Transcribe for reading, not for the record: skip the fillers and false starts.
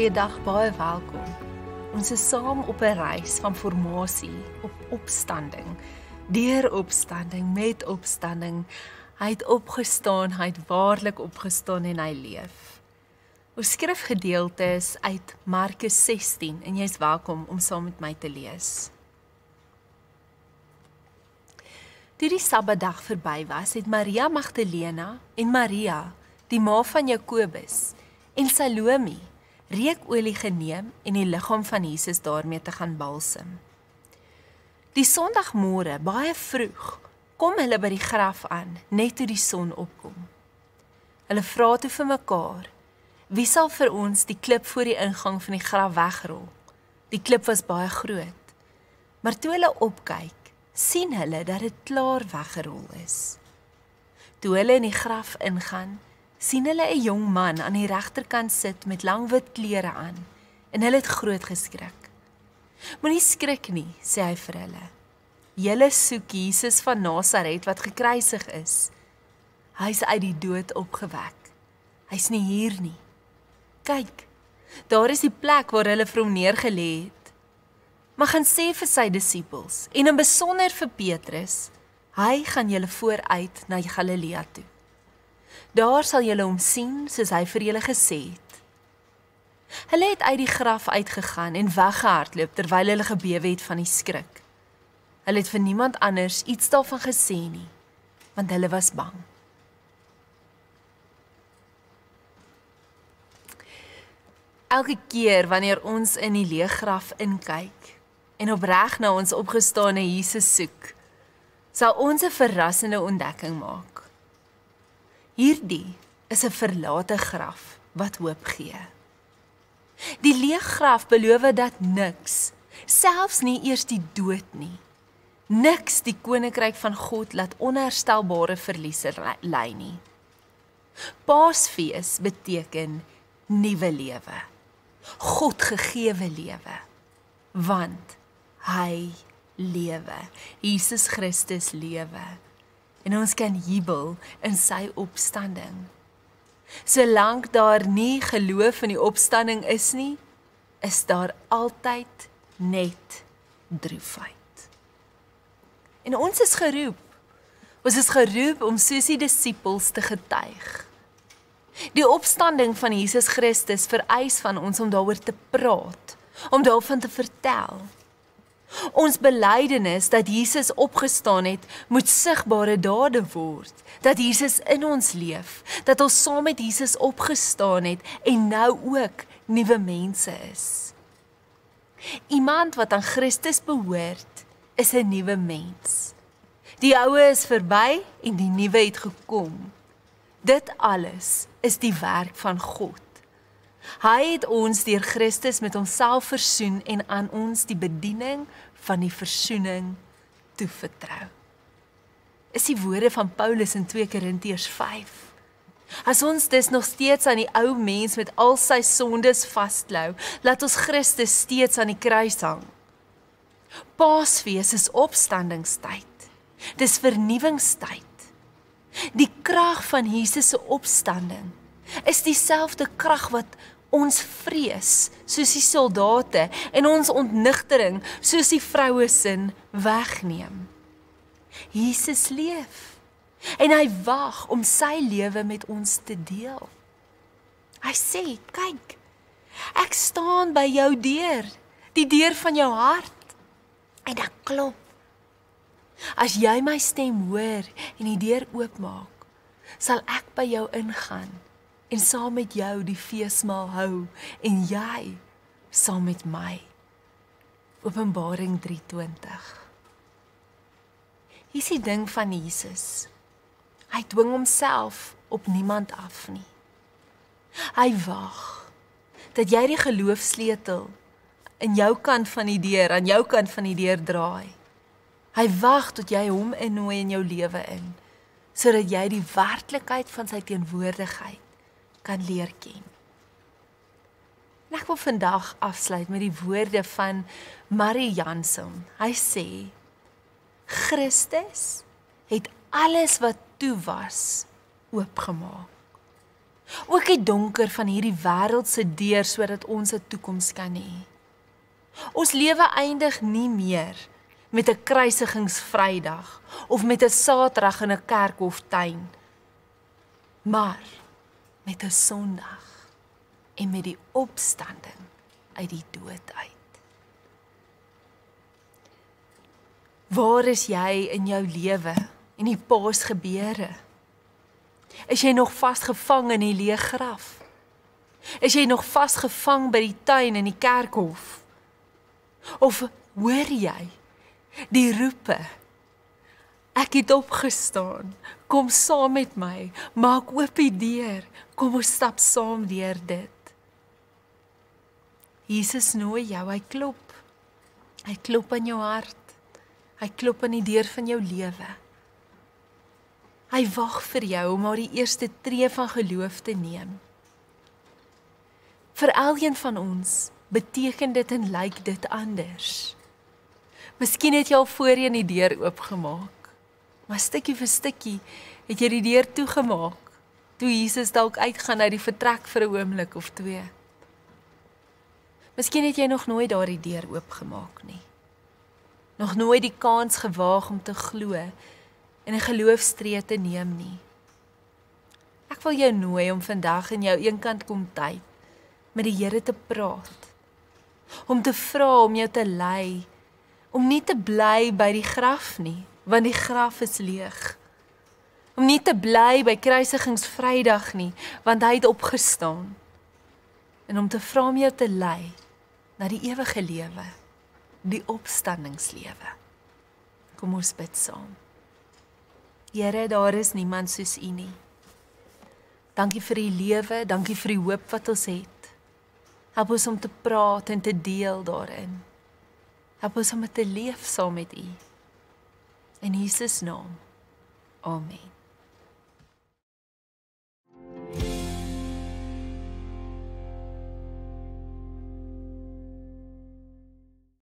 Goeiedag, baie welkom. Ons is saam op 'n reis van formasie, op opstanding, deur opstanding, met opstanding. Hy het opgestaan, hy het waarlik opgestaan en hy leef. Ons skrifgedeelte is uit Markus 16 en jy is welkom om saam met my te lees. Toe die Sabbatdag verby was, het Maria Magdalena en Maria, die ma van Jakobus, en Salome, reukolie geneem en die liggaam van Jesus daarmee te gaan balsem. Die Sondagmôre, baie vroeg, kom hulle by die graf aan, net toe die son opkom. Hulle vra toe vir mekaar, wie sal vir ons die klip voor die ingang van die graf wegrol? Die klip was baie groot, maar toe hulle opkyk, sien hulle dat dit klaar weggerol is. Toe hulle in die graf ingaan, sien hulle 'n jong man aan die regterkant sit met lang wit klere aan, en hulle het groot geskrik. Moenie skrik nie, sê hy vir hulle. Julle soek Jesus van Nasaret wat gekruisig is. Hy is uit die dood opgewek. Hy's nie hier nie. Kyk, daar is die plek waar hulle vir hom neergelê het. Maar gaan sê vir sy disippels, en in besonder vir Petrus, hy gaan julle vooruit na Galilea toe. Daar sal julle hom sien, soos hy vir julle gesê het. Hulle het uit die graf uitgegaan en weggehardloop terwyl hulle gebewe het van die skrik. Hulle het vir niemand anders iets daarvan gesê nie, want hulle was bang. Elke keer wanneer ons in die leë graf inkyk en opreg na ons opgestane Jesus soek, sal ons 'n verrassende ontdekking maak. Hierdie is 'n verlate graf wat hoop gee. Die leë graf beloof dat niks, selfs nie eers die dood nie, niks die koninkryk van God laat onherstelbare verliese ly nie. Paasfees beteken nuwe lewe, God gegewe lewe, want hy lewe, Jesus Christus lewe, en ons kan jubel in sy opstanding. Solank daar nie geloof in die opstanding is nie, is daar altyd net droefheid. En ons is geroep om soos die disippels te getuig. Die opstanding van Jesus Christus vereis van ons om daaroor te praat, om daarvan te vertel. Ons belydenis dat Jesus opgestaan het, moet sigbare dade word, dat Jesus in ons leef, dat ons saam met Jesus opgestaan het en nou ook nuwe mense is. Iemand wat aan Christus behoort, is 'n nuwe mens. Die ou is verby en die nuwe het gekom. Dit alles is die werk van God. Hy het ons deur Christus met homself versoen en aan ons die bediening van die versoening toevertrou. Is die woorde van Paulus in 2 Korintiërs 5. As ons dus nog steeds aan die ou mens met al sy sondes vasklou, laat ons Christus steeds aan die kruis hang. Paasfees is opstandingstyd. Dis vernuwingstyd. Die krag van Jesus se opstanding is dieselfde krag wat ons vrees, soos die soldate, en ons ontnigtering, soos die vroue sin, wegneem. Jesus leef, en hy wag om sy lewe met ons te deel. Hy sê, kyk, ek staan by jou deur, die deur van jou hart, en ek klop. As jy my stem hoor en die deur oopmaak, sal ek by jou ingaan en saam met jou die feesmaal hou en jy saam met my. Openbaring 3:20. Hier is die ding van Jesus. Hy dwing homself op niemand af nie. Hy wag dat jy die geloofsleutel in jou kant van die deur, aan jou kant van die deur draai. Hy wag tot jy hom innooi in jou lewe in, sodat jy die werklikheid van sy teenwoordigheid kan leer ken. En ek wil vandag afsluit met die woorde van Marie Jansson. Hy sê, Christus het alles wat toe was, oopgemaak. Ook die donker van hierdie wêreld se deur sodat ons 'n toekoms kan hê. Ons lewe eindig nie meer met 'n kruisigingsvrydag of met 'n Saterdag in 'n kerkhoftuin, maar met 'n Sondag en met die opstanding uit die dood uit. Waar is jy in jou lewe en die Paasgebeure? Is jy nog vasgevang in die leë graf? Is jy nog vasgevang by die tuin in die kerkhof? Of hoor jy die roepe? Ek het opgestaan, kom saam met my, maak oop die deur, kom ons stap saam deur dit. Jesus nooi jou, hy klop aan jou hart, hy klop aan die deur van jou lewe. Hy wag vir jou om maar die eerste tree van geloof te neem. Vir elkeen van ons beteken dit en lyk dit anders. Miskien het jy al voorheen die deur oopgemaak, maar stukkie vir stukkie het jy die deur toegemaak, toe Jesus dalk uitgaan uit die vertrek vir 'n oomblik of 2. Miskien het jy nog nooit daardie deur oopgemaak nie. Nog nooit die kans gewaag om te glo en 'n geloofstree te neem nie. Ek wil jou nooi om vandag in jou eenkant kom tyd met die Here te praat. Om te vra om jou te lei, om nie te bly by die graf nie, want die graf is leeg. Om nie te bly by kruisigingsvrydag nie, want hy het opgestaan. En om te vra om jou te lei na die ewige lewe, die opstandingslewe. Kom ons bid saam. Here, daar is niemand soos U nie. Dankie vir die lewe, dankie vir die hoop wat ons het. Help ons om te praat en te deel daarin. Help ons om te leef saam met U. In Jesus naam. Amen.